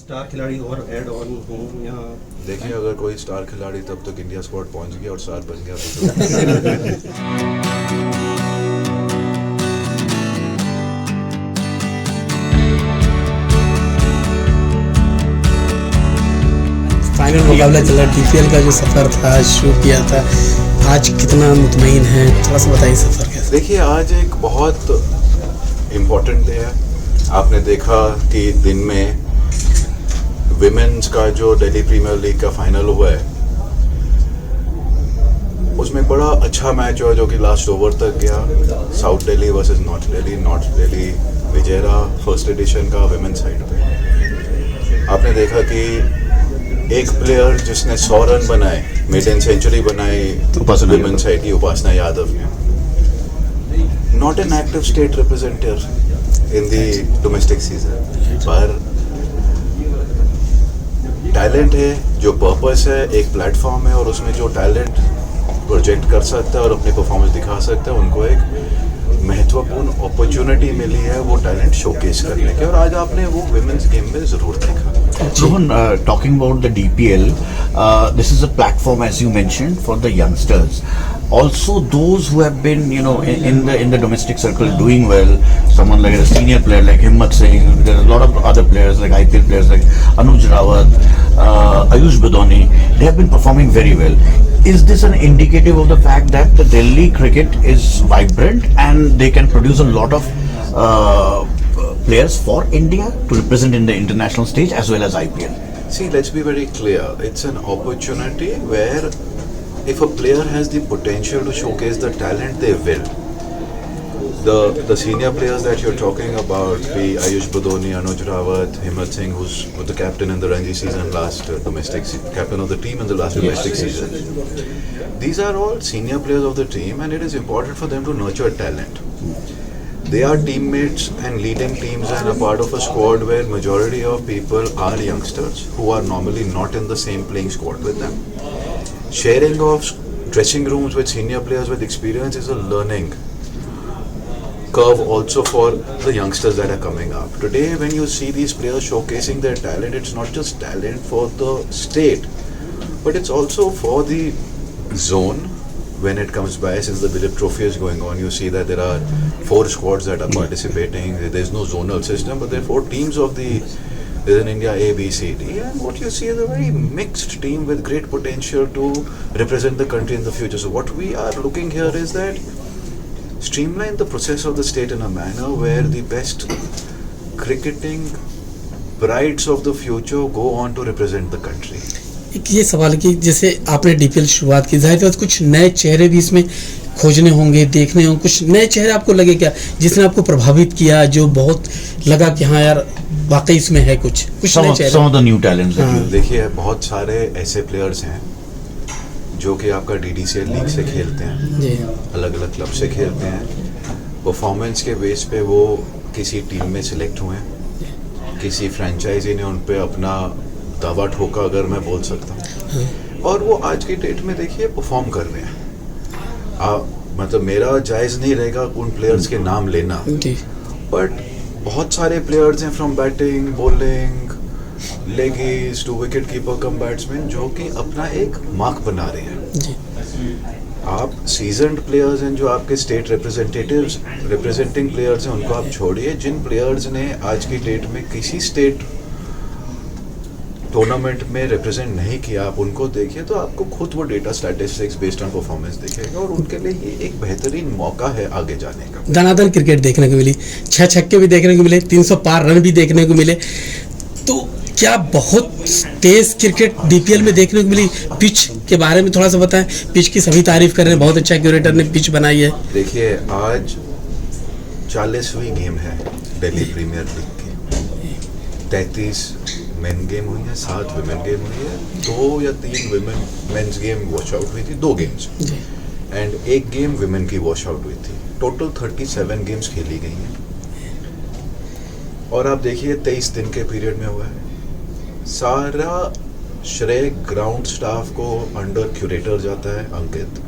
Star खिलाड़ी और add on हो या देखिए, अगर कोई स्टार खिलाड़ी तब तक इंडिया स्क्वाड पहुंच गया और स्टार बन गया तो फाइनल मुकाबला चला टीपीएल का जो सफ़र था शुरू किया था, आज कितना मुतमईन है, थोड़ा सा बताइए सफ़र कैसे। देखिए, आज एक बहुत इम्पोर्टेंट डे है। आपने देखा कि दिन में विमेंस का जो दिल्ली प्रीमियर लीग का फाइनल हुआ है, उसमें बड़ा अच्छा मैच हुआ जो कि लास्ट ओवर तक गया। South Delhi versus north Delhi विजेरा फर्स्ट एडिशन का विमेंस साइड पे। आपने देखा कि एक प्लेयर जिसने 100 रन बनाए, मेडन सेंचुरी बनाई विमेंस साइड की, उपासना यादव ने, not an active state representative in the domestic season, पर टैलेंट है, जो पर्पस है, एक प्लेटफॉर्म है और उसमें जो टैलेंट प्रोजेक्ट कर सकता है और अपनी परफॉर्मेंस दिखा सकता है, उनको एक महत्वपूर्ण अपॉर्चुनिटी मिली है वो टैलेंट शोकेस करने की, और आज आपने वो विमेंस गेम में जरूर देखा। Rohan, talking about the DPL, this is a platform, as you mentioned, for the youngsters. Also, those who have been, in the domestic circle doing well. Someone like a senior player like Himmat Singh. There are a lot of other players like IPL players like Anuj Rawat, Ayush Badoni. They have been performing very well. Is this an indicative of the fact that the Delhi cricket is vibrant and they can produce a lot of players for India to represent in the international stage as well as IPL? See, let's be very clear. It's an opportunity where if a player has the potential to showcase the talent, they will. The senior players that you're talking about, be Ayush Badoni, Anuj Rawat, Himmat Singh, who's the captain in the Ranji season last captain of the team in the last domestic season. These are all senior players of the team, and it is important for them to nurture talent. They are teammates and leading teams and a part of a squad where majority of people are youngsters who are normally not in the same playing squad with them. Sharing of dressing rooms with senior players with experience is a learning curve also for the youngsters that are coming up. Today, when you see these players showcasing their talent, it's not just talent for the state, but it's also for the zone. When it comes by, since the Dilip Trophy is going on, you see that there are 4 squads that are participating. There's no zonal system, but there are 4 teams there's an India A, B, C, D, and what you see is a very mixed team with great potential to represent the country in the future. So what we are looking here is that streamline the process of the state in a manner where the best cricketing brides of the future go on to represent the country. एक ये सवाल कि जैसे आपने DPL शुरुआत की, जाहिर है कुछ नए चेहरे भी इसमें खोजने होंगे, देखने होंगे, कुछ नए चेहरे आपको लगे क्या जिसने आपको प्रभावित किया, जो बहुत लगा कि हाँ यार वाकई इसमें है कुछ नए चेहरे? Some of the new talents. देखिए, बहुत सारे ऐसे प्लेयर्स हैं जो कि आपका डीडीसीएल लीग से खेलते हैं, अलग अलग क्लब से खेलते हैं, परफॉर्मेंस के बेस पे वो किसी टीम में सिलेक्ट हुए हैं, किसी फ्रेंचाइजी ने उन पे अपना दावा ठोका, अगर मैं बोल सकता हूँ, और वो आज की डेट में देखिए परफॉर्म कर रहे हैं। मतलब मेरा जायज़ नहीं रहेगा उन प्लेयर्स के नाम लेना, बट बहुत सारे प्लेयर्स हैं from batting, bowling, leggies to wicket keeper cum batsman जो कि अपना एक मार्क बना रहे हैं। आप सीजन्ड प्लेयर्स हैं जो आपके स्टेट रिप्रेजेंटिंग प्लेयर्स हैं, उनको आप छोड़िए। जिन प्लेयर्स ने आज की डेट में किसी स्टेट टूर्नामेंट में रिप्रेजेंट नहीं किया, आप उनको देखिए तो आपको खुद वो data statistics based on performance दिखेगा, और उनके लिए ये एक बेहतरीन मौका है आगे जाने का। धनाधन क्रिकेट देखने को मिली, 6 छक्के भी देखने को मिले, 300 पार रन भी देखने को मिले, तो क्या बहुत तेज क्रिकेट डीपीएल में देखने को मिली? पिच के बारे में थोड़ा सा बताएं। पिच की सभी तारीफ कर रहे हैं, बहुत अच्छा क्यूरेटर ने पिच बनाई है। देखिए, आज 40वीं गेम है दिल्ली प्रीमियर लीग की, 33 मेन गेम हुई है, 7 विमेन गेम हुई है, 2 या 3 मेन्स गेम वॉश आउट हुई थी, 2 गेम्स, एंड 1 गेम विमेन की वॉश आउट हुई थी। टोटल 37 गेम्स खेली गई हैं, और आप देखिए 23 दिन के पीरियड में हुआ है। सारा श्रेय ग्राउंड स्टाफ को अंडर क्यूरेटर जाता है, अंकित।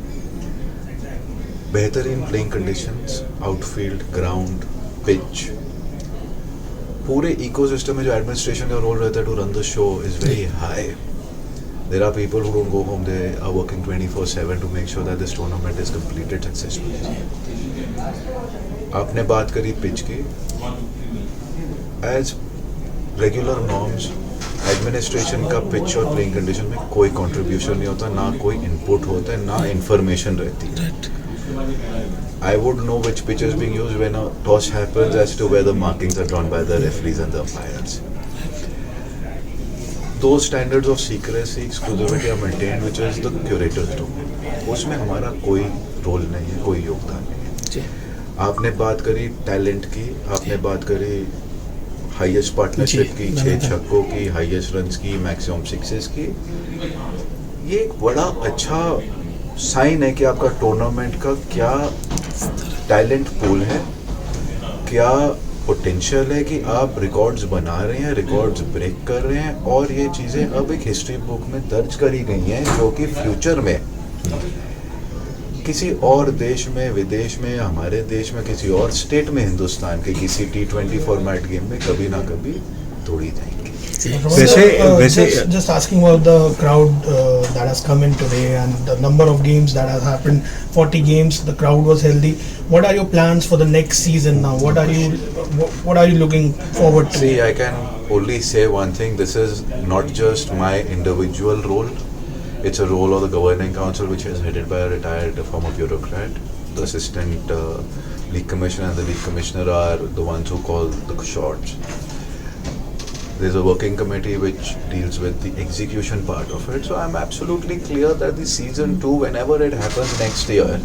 बेहतरीन playing conditions, outfield, ground, pitch, पूरे इकोसिस्टम में जो एडमिनिस्ट्रेशन का रोल रहता है to run the show is very high. There are people who don't go home, they are working 24/7 to make sure that this tournament is completed successfully. आपने बात करी pitch की. As regular norms, एडमिनिस्ट्रेशन का pitch और playing condition में कोई contribution नहीं होता, ना कोई इनपुट होता है, ना इंफॉर्मेशन रहती है. I would know which pitch is being used when a toss happens as to where the markings are drawn by the referees and the umpires. Those standards of secrecy, exclusivity are maintained, which is the curator's domain. उसमें हमारा कोई role नहीं है, कोई योगदान नहीं है. आपने बात करी टैलेंट की, आपने बात करी हाईएस्ट पार्टनरशिप की, 6 छक्कों की, हाईएस्ट रन्स की, मैक्सिमम सिक्सेस की. ये एक बड़ा अच्छा साइन है कि आपका टूर्नामेंट का क्या टैलेंट पूल है, क्या पोटेंशियल है कि आप रिकॉर्ड्स बना रहे हैं, रिकॉर्ड्स ब्रेक कर रहे हैं. और ये चीज़ें अब एक हिस्ट्री बुक में दर्ज करी गई हैं जो कि फ्यूचर में किसी और देश में, विदेश में, हमारे देश में, किसी और स्टेट में हिंदुस्तान के किसी T20 फॉर्मेट गेम में कभी ना कभी तोड़ी जाएंगी. Just asking about the crowd that has come in today and the number of games that has happened, 40 games, the crowd was healthy. What are your plans for the next season now? What are you looking forward to? See, I can only say one thing. This is not just my individual role. It's a role of the governing council, which is headed by a retired former bureaucrat. The assistant league commissioner and the league commissioner are the ones who call the shots. There's a working committee which deals with the execution part of it. So I'm absolutely clear that the season 2, whenever it happens next year,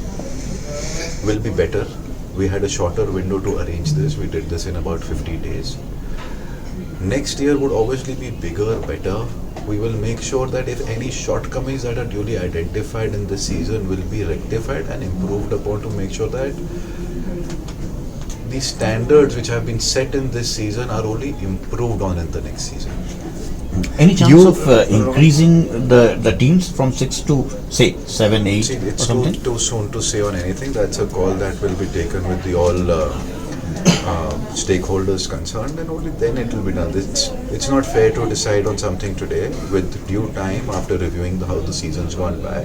will be better. We had a shorter window to arrange this. We did this in about 50 days. Next year would obviously be bigger, better. We will make sure that if any shortcomings that are duly identified in this season will be rectified and improved upon to make sure that the standards which have been set in this season are only improved on in the next season. Any chance of increasing the teams from 6 to say 7, 8 See, or it's something? too soon to say on anything. That's a call that will be taken with the all stakeholders concerned, and only then it will be done. It's not fair to decide on something today. With due time, after reviewing how the season's gone by,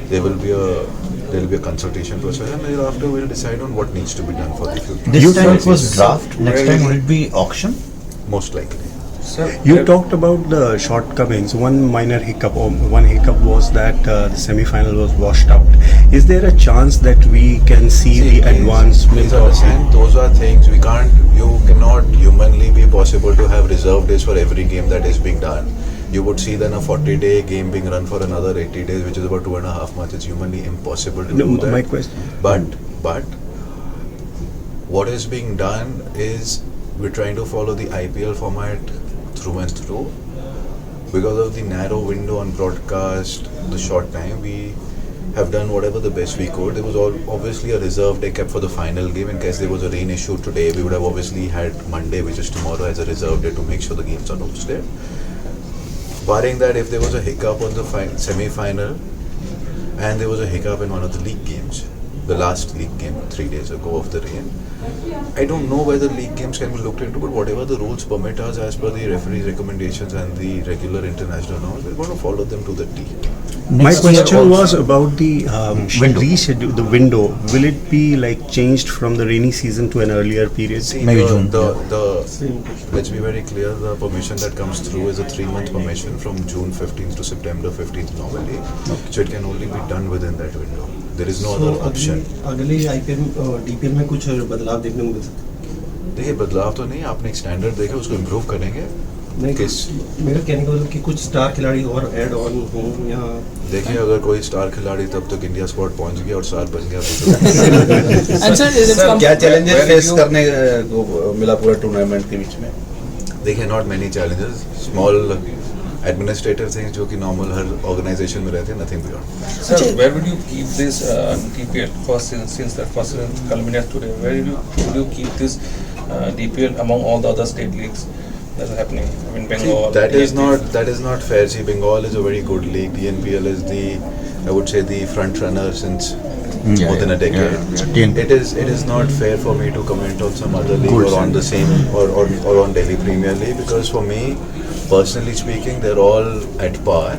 there will be a consultation process, and thereafter we'll decide on what needs to be done for the future. This time it was draft. Next time will it be auction? Most likely. You talked about the shortcomings. One minor hiccup, or one hiccup was that the semi-final was washed out. Is there a chance that we can see the advancement Please of understand, those are things you cannot humanly be possible to have reserve days for every game that is being done. You would see then a 40-day game being run for another 80 days, which is about 2.5 months. It's humanly impossible to do that. my question? But what is being done is we're trying to follow the IPL format through and through. Because of the narrow window on broadcast, the short time, we have done whatever the best we could. There was obviously a reserve day kept for the final game in case there was a rain issue today. We would have obviously had Monday, which is tomorrow, as a reserve day to make sure the games are hosted. Barring that, if there was a hiccup on the semi-final and there was a hiccup in one of the league games, the last league game 3 days ago of the rain, I don't know whether league games can be looked into, but whatever the rules permit us as per the referee's recommendations and the regular international norms, we're going to follow them to the T. My Next year question was also- about the Window. reschedule, the window. Will it be like changed from the rainy season to an earlier period? See, Maybe June. Let's be very clear, the permission that comes through is a 3-month permission from June 15th to September 15th normally. So it can only be done within that window. There is no other option. अगले IPL DPL में कुछ बदलाव देखने को मिल सकता देखिए, बदलाव तो नहीं, आपने एक स्टैंडर्ड देखा, उसको इम्प्रूव करेंगे. है? किस मेरा कहने का मतलब कि कुछ स्टार खिलाड़ी और ऐड ऑन हों या देखिए, अगर कोई स्टार खिलाड़ी तब तक इंडिया स्क्वाड पहुंच गया और स्टार बन गया तो And sir, is it sir come- क्या चैलेंजेस फेस करने को मिला पूरे टूर्नामेंट के बीच में? देखिए, not many challenges, small administrative things जो कि नॉर्मल हर ऑर्गेनाइजेशन में रहते हैं, nothing beyond. Sir, where would you keep this DPL first since that first season culminates today? Where would you keep this DPL among all the other state leagues that are happening? I mean, Bengal. That is DNPL. not fair. See, Bengal is a very good league. DNPL is I would say the front runner since more than a decade. Yeah. It is not fair for me to comment on some other league Good, or on the same or on Delhi Premier League, because for me, personally speaking, they're all at par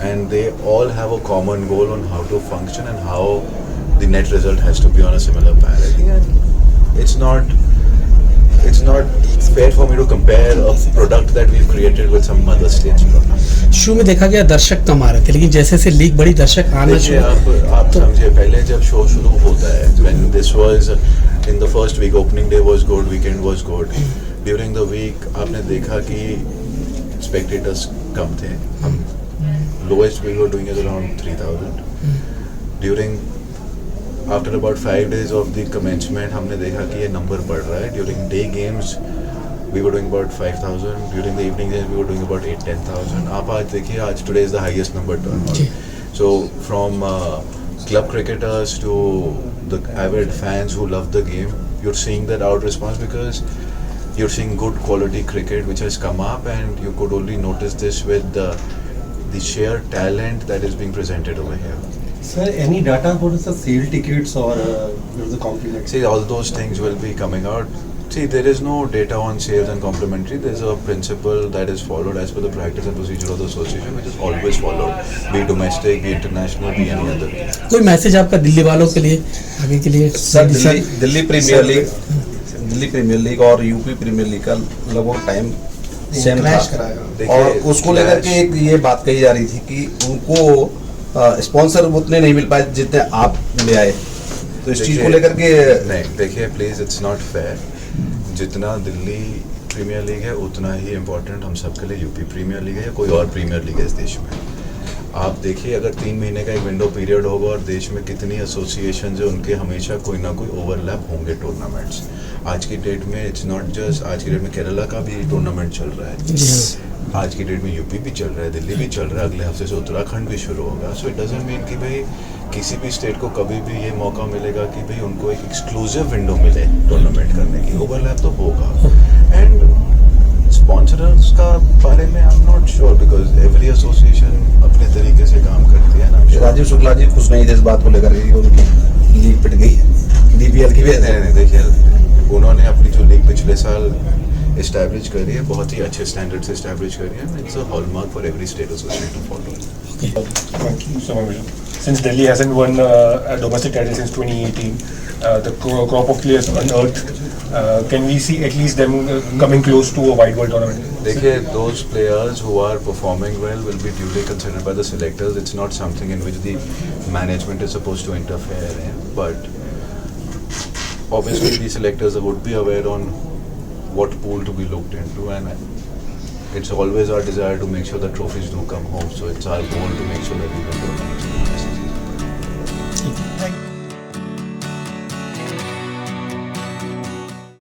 and they all have a common goal on how to function and how the net result has to be on a similar parity. And it's not fair for me to compare a product that we've created with some other state's product. शुरू में देखा गया दर्शक कम आ रहे थे, लेकिन जैसे जैसे लीग बड़ी दर्शक आना देखिए शुरू। आप समझिए, पहले जब शो शुरू होता है, when this was in the first week, opening day was good, weekend was good. During the week आपने देखा कि spectators कम थे. हम lowest we were doing is around 3,000. After about 5 days of the commencement, हमने देखा कि ये number बढ़ रहा है. During day games we were doing about 5,000. During the evening games we were doing about 8-10,000. आप आज देखिए, आज today is the highest number turnout. So from club cricketers to the avid fans who love the game, you're seeing that out response because you're seeing good quality cricket which has come up, and you could only notice this with the sheer talent that is being presented over here. Sir, any data what is the sale tickets or what is the complimentary? See, all those things will be coming out. See, there is no data on sales and complimentary. There's a principle that is followed as per the practice and procedure of the association, which is always followed, be domestic, be international, be any other. कोई message आपका दिल्ली वालों के लिए, आगे के लिए? Sir, Delhi premiere league और UP premiere league का लगभग टाइम सेम था, और उसको लेकर के एक ये बात कही जा रही थी कि उनको स्पॉन्सर उतने नहीं मिल पाए जितने आप ले आए, तो इस चीज को लेकर के नहीं, देखिए प्लीज, इट्स नॉट फेयर. जितना दिल्ली प्रीमियर लीग है उतना ही इम्पोर्टेंट हम सबके लिए यूपी प्रीमियर लीग है या कोई और प्रीमियर लीग है इस देश में. आप देखिए, अगर 3 महीने का एक विंडो पीरियड होगा और देश में कितनी एसोसिएशन है, उनके हमेशा कोई ना कोई ओवरलैप होंगे टूर्नामेंट्स. आज की डेट में इट्स नॉट जस्ट, आज की डेट में केरला का भी टूर्नामेंट चल रहा है, आज की डेट में यूपी भी चल रहा है, दिल्ली भी चल रहा है, अगले हफ्ते से उत्तराखंड भी शुरू होगा. सो इट डजंट मीन कि भाई किसी भी स्टेट को कभी भी ये मौका मिलेगा कि भाई उनको एक एक्सक्लूसिव विंडो मिले टूर्नामेंट करने की. ओवरलैप तो होगा. एंड स्पॉन्सर्स का बारे में I am not sure, because every association अपने तरीके से काम करती है ना. राजीव शुक्ला जी खुश नहीं थे इस बात को लेकर के, उनकी लीग पिट गई है डीपीएल की वजह से. नहीं, देखिए, उन्होंने अपनी जो लीग पिछले साल एस्टैब्लिश करी है, बहुत ही अच्छे स्टैंडर्ड से एस्टैब्लिश करी है. It's a hallmark for every state association to follow. Thank you so much. Since Delhi hasn't won a domestic title since 2018, the crop of players unearthed, can we see at least them coming close to a wide world tournament? देखिए, those players who are performing well will be duly considered by the selectors. It's not something in which the management is supposed to interfere in, but obviously the selectors would be aware on what pool to be looked into, and it's always our desire to make sure that trophies do come home. So it's our goal to make sure that we win tournaments.